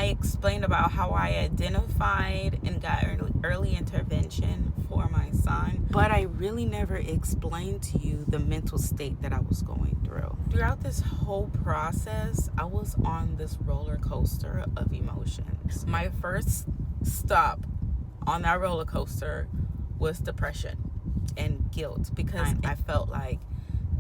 I explained about how I identified and got early intervention for my son, but I really never explained to you the mental state that I was going through. Throughout this whole process, I was on this roller coaster of emotions. My first stop on that roller coaster was depression and guilt, because I felt like,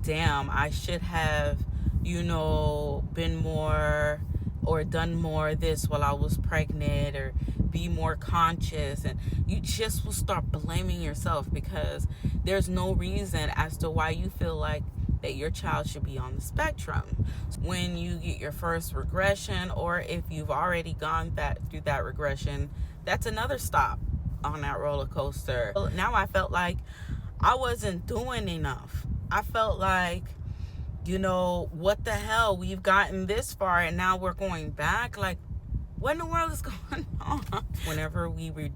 damn, I should have, been more or done more of this while I was pregnant, or be more conscious. And you just will start blaming yourself, because there's no reason as to why you feel like that your child should be on the spectrum. When you get your first regression, or if you've already gone through that regression, that's another stop on that roller coaster. Now I felt like I wasn't doing enough. I felt like, what the hell? We've gotten this far and now we're going back. Like, what in the world is going on? Whenever we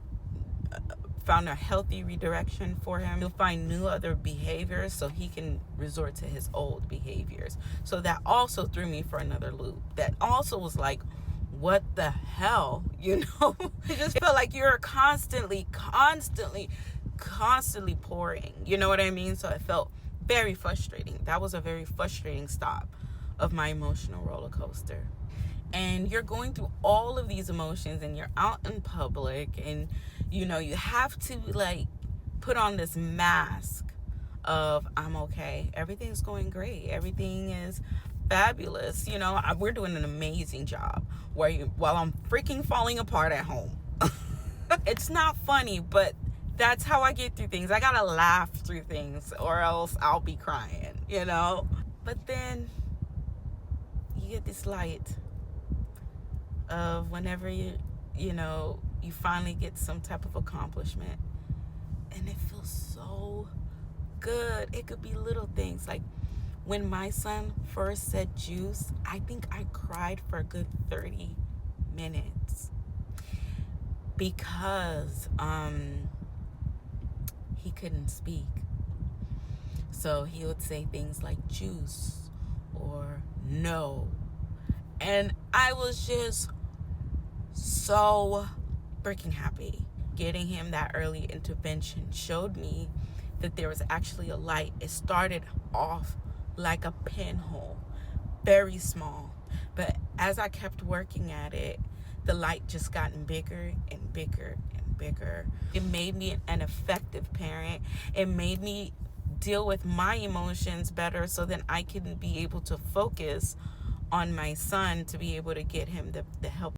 found a healthy redirection for him, he'll find new other behaviors so he can resort to his old behaviors. So that also threw me for another loop. That also was like, what the hell? It just felt like you're constantly pouring. You know what I mean? So it felt very frustrating. That was a very frustrating stop of my emotional roller coaster. And you're going through all of these emotions, and you're out in public, and you have to put on this mask of, I'm okay, everything's going great, everything is fabulous. We're doing an amazing job while I'm freaking falling apart at home. It's not funny, but that's how I get through things. I gotta laugh through things, or else I'll be crying, But then you get this light of whenever you finally get some type of accomplishment, and it feels so good. It could be little things. Like when my son first said juice, I think I cried for a good 30 minutes because he couldn't speak. So he would say things like juice or no. And I was just so freaking happy. Getting him that early intervention showed me that there was actually a light. It started off like a pinhole, very small. But as I kept working at it, the light just gotten bigger and bigger and bigger. It made me an effective parent. It made me deal with my emotions better, so then I can be able to focus on my son, to be able to get him the help